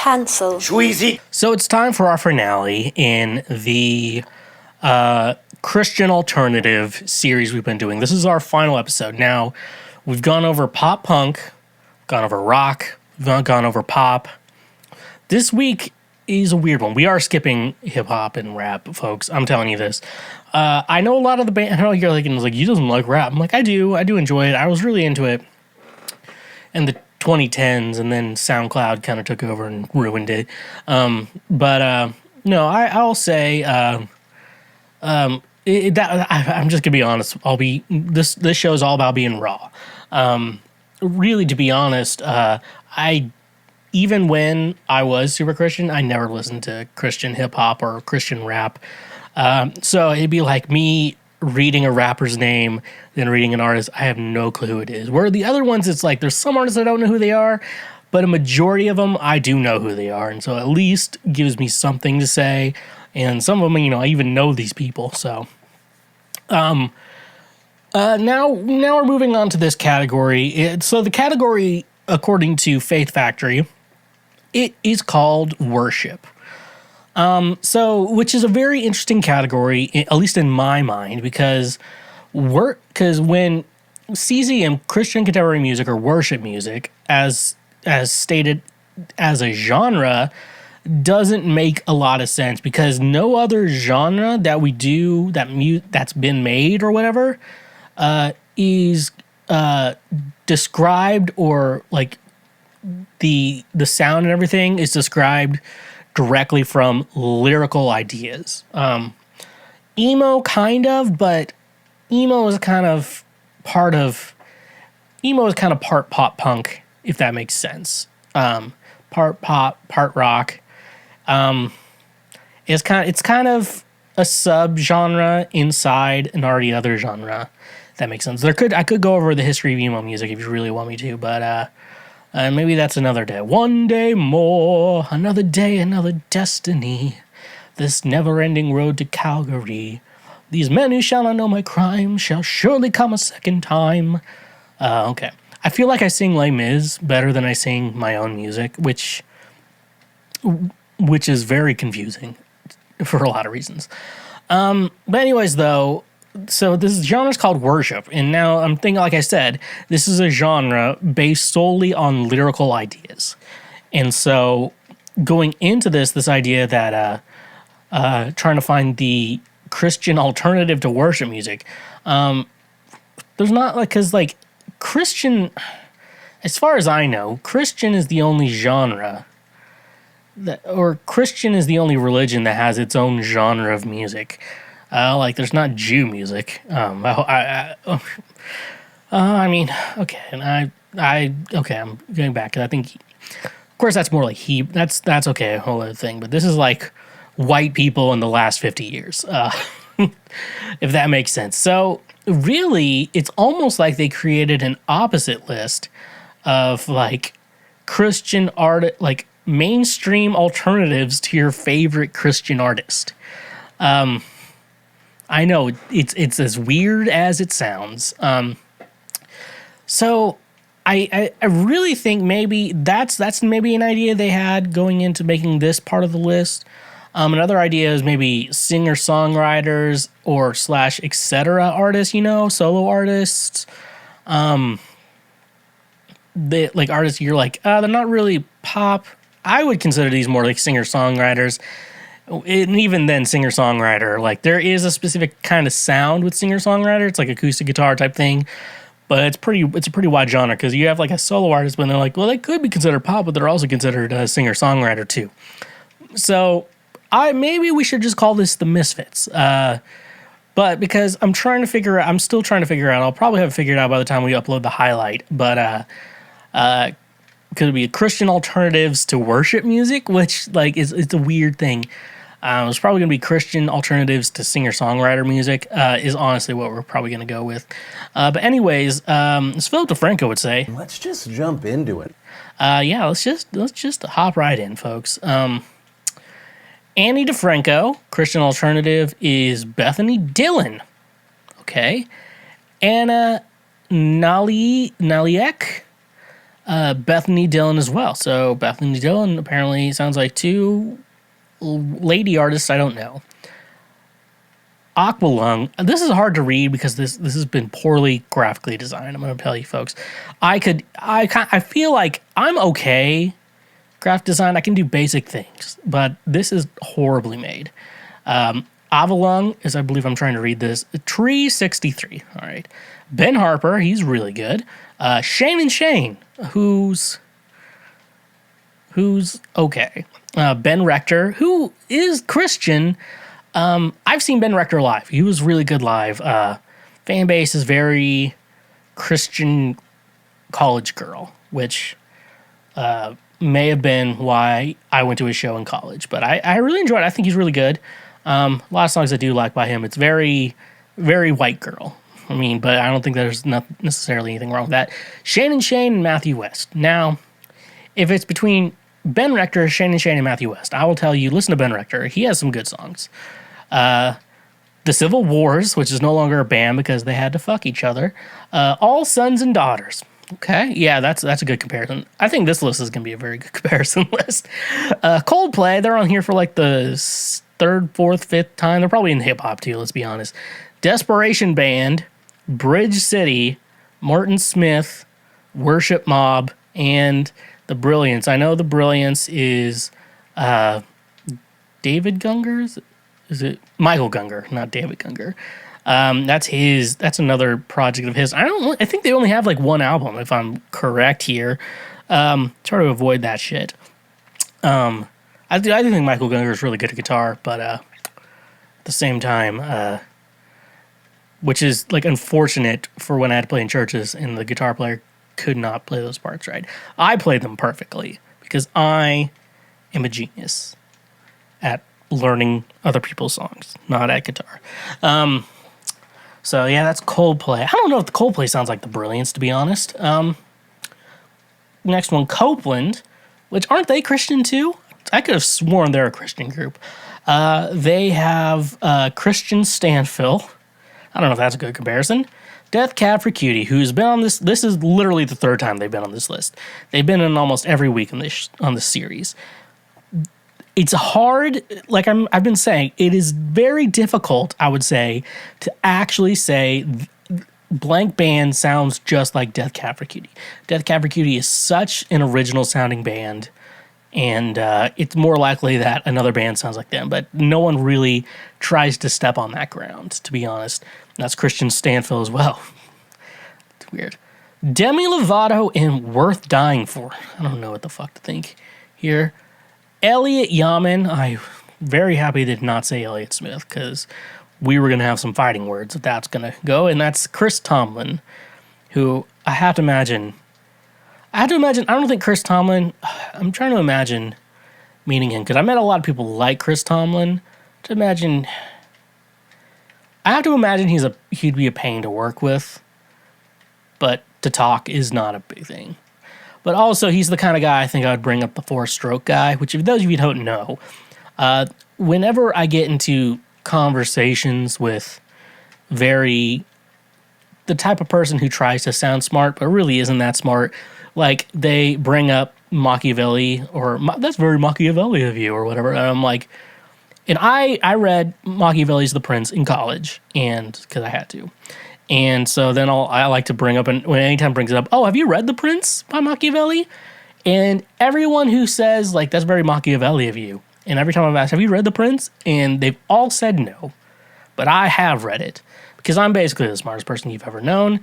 Cancelled. Schweezy. So it's time for our finale in the Christian alternative series we've been doing. This is our final episode. Now, we've gone over pop punk, gone over rock, gone over pop. This week is a weird one. We are skipping hip hop and rap, folks. I'm telling you this. I know a lot of the band. I know you're like, you doesn't like rap. I'm like, I do enjoy it. I was really into it in the 2010s, and then SoundCloud kind of took over and ruined it. No, I'll say, I'm just gonna be honest. This show is all about being raw. Really, to be honest, even when I was super Christian, I never listened to Christian hip hop or Christian rap. So it'd be like me reading a rapper's name, then reading an artist. I have no clue who it is. Where the other ones, it's like there's some artists I don't know who they are, but a majority of them I do know who they are, and so at least gives me something to say. And some of them, I even know these people. So, now we're moving on to this category. So the category, according to Faith Factory, it is called worship. Which is a very interesting category, at least in my mind, because when CZ and Christian contemporary music or worship music, as stated as a genre, doesn't make a lot of sense, because no other genre that we do that's been made or whatever is described, or like the sound and everything is described directly from lyrical ideas. Emo kind of, but emo is kind of part pop punk, if that makes sense. Part pop, part rock. It's kind of a sub-genre inside an already other genre. If that makes sense. I could go over the history of emo music if you really want me to, but maybe that's another day. One day more, another day, another destiny. This never-ending road to Calgary. These men who shall not know my crime shall surely come a second time. Okay. I feel like I sing Les Mis better than I sing my own music, which is very confusing for a lot of reasons. But anyways, though, so this genre is called worship, and now I'm thinking, like I said, this is a genre based solely on lyrical ideas. And so going into this idea that trying to find the Christian alternative to worship music, there's not, like, because like Christian, as far as I know, Christian is the only genre or Christian is the only religion that has its own genre of music. Like, there's not Jew music. I mean, okay, and okay, I'm going back, because I think, of course, that's more like that's okay, a whole other thing. But this is like white people in the last 50 years, if that makes sense. So really, it's almost like they created an opposite list of like Christian art, like mainstream alternatives to your favorite Christian artist. I know it's as weird as it sounds. So I really think maybe that's maybe an idea they had going into making this part of the list. Another idea is maybe singer-songwriters or / etc. artists, solo artists. They, like, artists you're like, they're not really pop. I would consider these more like singer-songwriters. And even then, singer-songwriter, like, there is a specific kind of sound with singer-songwriter. It's like acoustic guitar type thing, but it's a pretty wide genre, because you have like a solo artist, but they're like, well, they could be considered pop, but they're also considered a singer-songwriter too. So maybe we should just call this the Misfits. But because I'm still trying to figure out, I'll probably have it figured out by the time we upload the highlight, but could it be Christian alternatives to worship music, which, like, it's a weird thing. It's probably going to be Christian alternatives to singer-songwriter music, is honestly what we're probably going to go with. But anyways, as Philip DeFranco would say, let's just jump into it. Yeah, let's just hop right in, folks. Annie DeFranco, Christian alternative, is Bethany Dillon. Okay. Anna Naliek, Bethany Dillon as well. So Bethany Dillon apparently sounds like two lady artists I don't know. Aqualung. This is hard to read because this has been poorly graphically designed. I'm going to tell you folks. I feel like I'm okay graphic design. I can do basic things, but this is horribly made. Avalung is, I believe I'm trying to read this. Tree 63. All right. Ben Harper, he's really good. Shane and Shane, who's okay. Ben Rector, who is Christian. I've seen Ben Rector live. He was really good live. Fan base is very Christian college girl, which may have been why I went to his show in college. But I really enjoyed it. I think he's really good. A lot of songs I do like by him. It's very, very white girl. I mean, but I don't think there's not necessarily anything wrong with that. Shane and Matthew West. Now, if it's between Ben Rector, Shane and Matthew West, I will tell you, listen to Ben Rector. He has some good songs. The Civil Wars, which is no longer a band because they had to fuck each other. All Sons and Daughters. Okay, yeah, that's a good comparison. I think this list is going to be a very good comparison list. Coldplay, they're on here for like the third, fourth, fifth time. They're probably in hip-hop too, let's be honest. Desperation Band, Bridge City, Martin Smith, Worship Mob, and The Brilliance. I know The Brilliance is David Gunger's? Is it Michael Gunger, not David Gunger? That's another project of his. I think they only have like one album, if I'm correct here. Try to avoid that shit. I do think Michael Gunger is really good at guitar, but at the same time, which is like unfortunate for when I had to play in churches and the guitar player could not play those parts right. I played them perfectly because I am a genius at learning other people's songs, not at guitar. So yeah, that's Coldplay. I don't know if the Coldplay sounds like The Brilliance, to be honest. Next one, Copeland, which aren't they Christian too? I could have sworn they're a Christian group. They have Christian Stanfill. I don't know if that's a good comparison. Death Cab for Cutie, who's been on this. This is literally the third time they've been on this list. They've been in almost every week on this series. It's hard, like I've been saying, it is very difficult, I would say, to actually say blank band sounds just like Death Cab for Cutie. Death Cab for Cutie is such an original sounding band, and it's more likely that another band sounds like them, but no one really tries to step on that ground, to be honest. And that's Christian Stanfill as well. It's weird. Demi Lovato and Worth Dying For. I don't know what the fuck to think here. Elliot Yamin. I'm very happy they did not say Elliott Smith because we were going to have some fighting words if that's going to go. And that's Chris Tomlin, who I have to imagine. I don't think Chris Tomlin. I'm trying to imagine meeting him because I met a lot of people like Chris Tomlin. I have to imagine he'd be a pain to work with, but to talk is not a big thing. But also, he's the kind of guy I think I would bring up the four-stroke guy, which if those of you who don't know, whenever I get into conversations with the type of person who tries to sound smart but really isn't that smart, like they bring up Machiavelli or that's very Machiavelli of you or whatever, and I'm like, and I read Machiavelli's The Prince in college, and because I had to. And so then I like to bring up, and when anytime brings it up, oh, have you read The Prince by Machiavelli? And everyone who says, like, that's very Machiavelli of you. And every time I've asked, have you read The Prince? And they've all said no. But I have read it. Because I'm basically the smartest person you've ever known.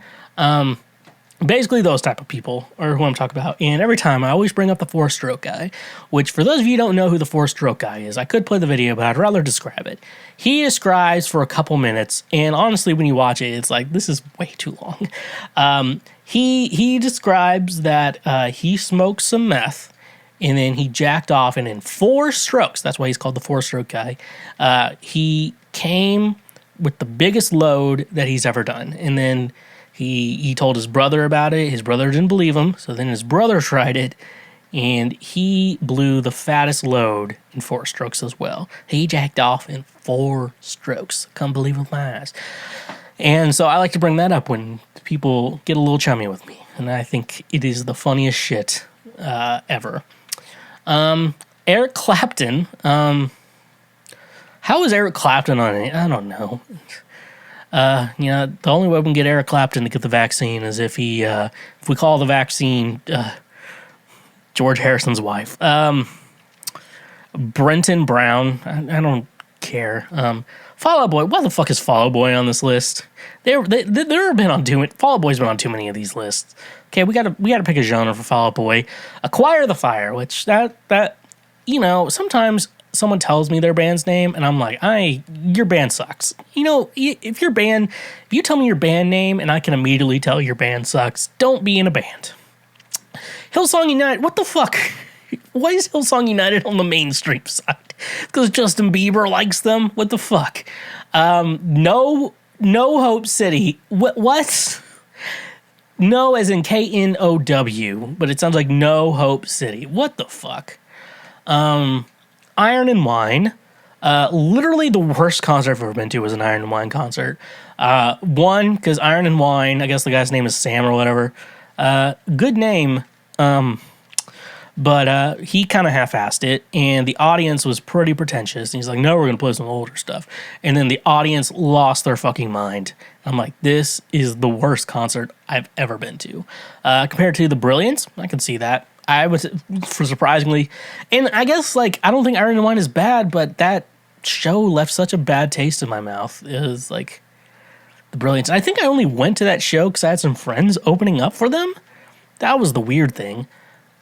Basically, those type of people are who I'm talking about. And every time, I always bring up the four-stroke guy, which for those of you who don't know who the four-stroke guy is, I could play the video, but I'd rather describe it. He describes for a couple minutes, and honestly, when you watch it, it's like, this is way too long. He describes that he smoked some meth, and then he jacked off, and in 4 strokes, that's why he's called the four-stroke guy, he came with the biggest load that he's ever done. And then he told his brother about it. His brother didn't believe him, so then his brother tried it, and he blew the fattest load in 4 strokes as well. He jacked off in 4 strokes. Couldn't believe it with my eyes. And so I like to bring that up when people get a little chummy with me. And I think it is the funniest shit ever. Eric Clapton. How is Eric Clapton on it? I don't know. The only way we can get Eric Clapton to get the vaccine is if we call the vaccine George Harrison's wife. Brenton Brown. I don't care. Fall Out Boy. Why the fuck is Fall Out Boy on this list? They've been on Fall Out Boy's been on too many of these lists. Okay, we gotta pick a genre for Fall Out Boy. Acquire the Fire, which sometimes someone tells me their band's name and I'm like, your band sucks. If you tell me your band name and I can immediately tell your band sucks, don't be in a band. Hillsong United, what the fuck? Why is Hillsong United on the mainstream side? Because Justin Bieber likes them? What the fuck? No Hope City. What? No as in K-N-O-W, but it sounds like No Hope City. What the fuck? Iron and Wine. Literally the worst concert I've ever been to was an Iron and Wine concert. One, because Iron and Wine, I guess the guy's name is Sam or whatever. Good name. But he kind of half-assed it, and the audience was pretty pretentious. And he's like, no, we're going to play some older stuff. And then the audience lost their fucking mind. I'm like, this is the worst concert I've ever been to. Compared to the Brilliance, I can see that. I was, surprisingly, and I guess, I don't think Iron and Wine is bad, but that show left such a bad taste in my mouth. It was, the Brilliance. And I think I only went to that show because I had some friends opening up for them. That was the weird thing.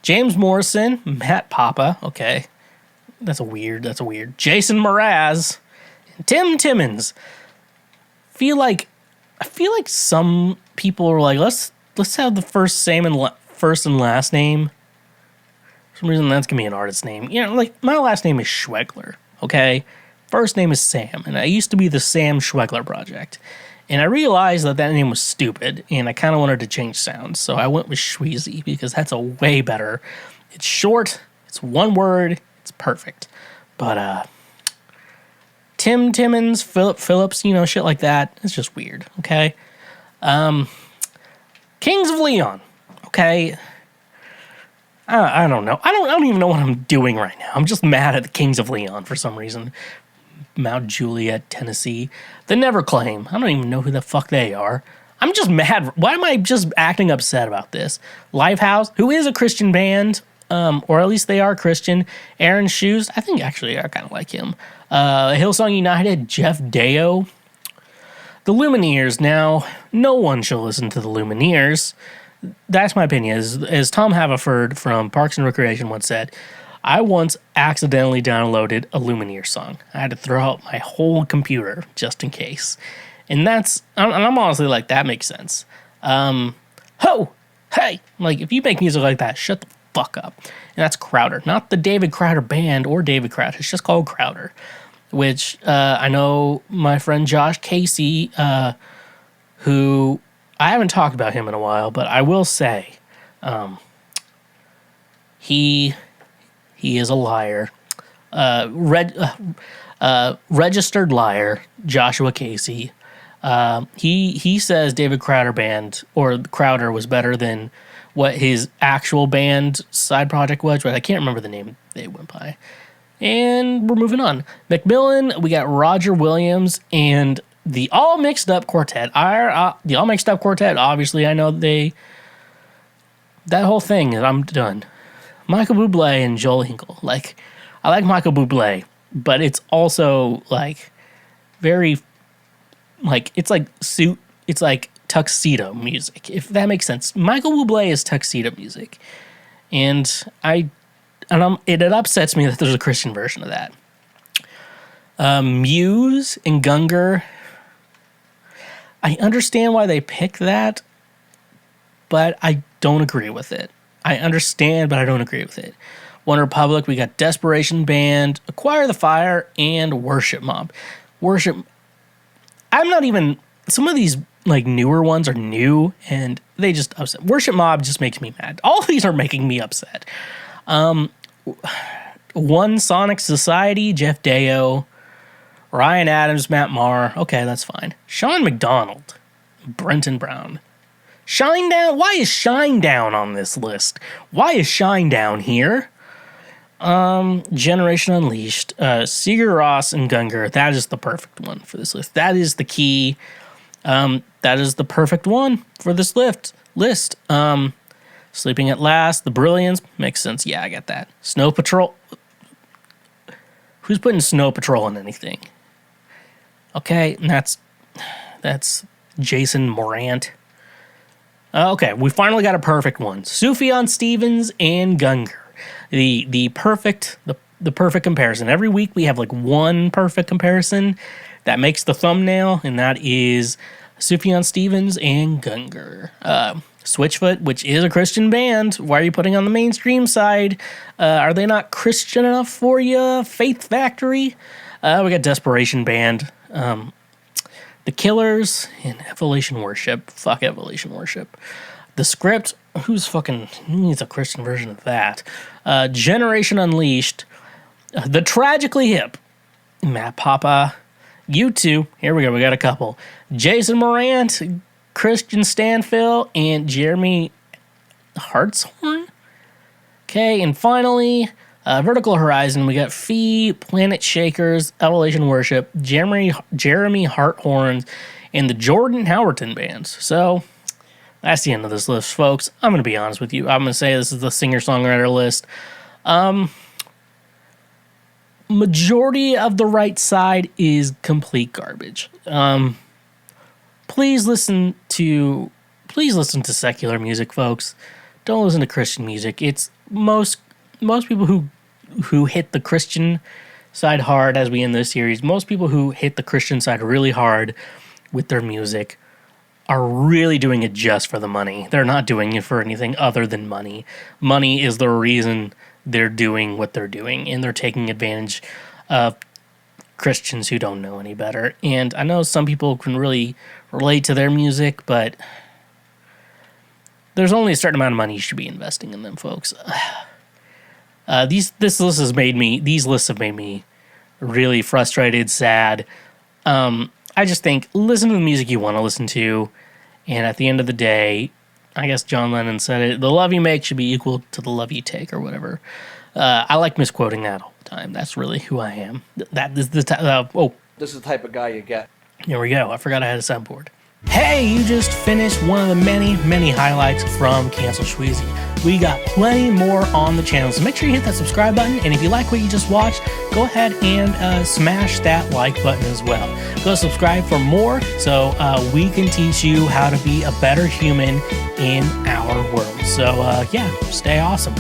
James Morrison, Matt Papa, okay. That's a weird. Jason Mraz, and Tim Timmons. I feel like some people are like, let's have the first and last name. For some reason that's gonna be an artist's name. My last name is Schwegler, okay? First name is Sam, and I used to be the Sam Schwegler Project. And I realized that name was stupid, and I kind of wanted to change sounds. So I went with Schweezy, because that's a way better. It's short, it's one word, it's perfect. But Tim Timmons, Philip Phillips, shit like that. It's just weird, okay? Kings of Leon, okay? I don't know. I don't even know what I'm doing right now. I'm just mad at the Kings of Leon for some reason. Mount Juliet, Tennessee. The Never Claim. I don't even know who the fuck they are. I'm just mad. Why am I just acting upset about this? Lifehouse, who is a Christian band, or at least they are Christian. Aaron Shoes, I think actually I kind of like him. Hillsong United, Jeff Deo. The Lumineers. Now, no one should listen to the Lumineers. That's my opinion. As Tom Haverford from Parks and Recreation once said, I once accidentally downloaded a Lumineer song. I had to throw out my whole computer just in case. And I'm honestly like, that makes sense. Hey, if you make music like that, shut the fuck up. And that's Crowder. Not the David Crowder band or David Crowder. It's just called Crowder. Which I know my friend Josh Casey, who I haven't talked about him in a while, but I will say he is a liar. Registered liar, Joshua Casey. He says David Crowder band or Crowder was better than what his actual band side project was, but I can't remember the name they went by. And we're moving on. Macmillan, we got Roger Williams and the All Mixed Up Quartet. The All Mixed Up Quartet, obviously, I know that whole thing, I'm done. Michael Bublé and Joel Hinkle. I like Michael Bublé, but it's also, very, it's like tuxedo music, if that makes sense. Michael Bublé is tuxedo music. And it upsets me that there's a Christian version of that. Muse and Gunger. I understand why they picked that, but I don't agree with it. I understand, but I don't agree with it. One Republic, we got Desperation Band, Acquire the Fire, and Worship Mob. Some of these newer ones are new, and they just upset. Worship Mob just makes me mad. All of these are making me upset. One Sonic Society, Jeff Deo. Ryan Adams, Matt Maher. Okay, that's fine. Sean McDonald, Brenton Brown. Shinedown? Why is Shinedown on this list? Why is Shinedown here? Generation Unleashed, Sigur Rós, and Gungar. That is the perfect one for this list. That is the key. That is the perfect one for this list. Sleeping at Last, The Brilliance. Makes sense. Yeah, I get that. Snow Patrol. Who's putting Snow Patrol in anything? Okay, and that's Jason Morant. Okay, we finally got a perfect one. Sufjan Stevens and Gungar. The perfect comparison. Every week we have like one perfect comparison that makes the thumbnail, and that is Sufjan Stevens and Gungar. Switchfoot, which is a Christian band. Why are you putting on the mainstream side? Are they not Christian enough for you? Faith Factory. We got Desperation Band. The Killers and Evolution Worship. Fuck Evolution Worship. The Script. Who needs a Christian version of that? Generation Unleashed. The Tragically Hip. Matt Papa. U2. Here we go. We got a couple. Jason Morant, Christian Stanfill, and Jeremy Hartshorn. Okay, and finally, Vertical Horizon. We got Fee, Planet Shakers, Evolution Worship, Jeremy Harthorn, and the Jordan Howerton bands. So that's the end of this list, folks. I'm going to be honest with you. I'm going to say this is the singer-songwriter list. Majority of the right side is complete garbage. Please listen to secular music, folks. Don't listen to Christian music. It's most people who hit the Christian side hard as we end this series. Most people who hit the Christian side really hard with their music are really doing it just for the money. They're not doing it for anything other than money. Money is the reason they're doing what they're doing, and they're taking advantage of Christians who don't know any better. And I know some people can really relate to their music, but there's only a certain amount of money you should be investing in them, folks. These lists have made me really frustrated, sad. I just think listen to the music you want to listen to, and at the end of the day, I guess John Lennon said it, the love you make should be equal to the love you take, or whatever. I like misquoting that all the time. That's really who I am. This is the type of guy you get. There we go. I forgot I had a soundboard. Hey, you just finished one of the many, many highlights from Cancel Schweezy. We got plenty more on the channel, so make sure you hit that subscribe button, and if you like what you just watched, go ahead and smash that like button as well. Go subscribe for more so we can teach you how to be a better human in our world. So, yeah, stay awesome.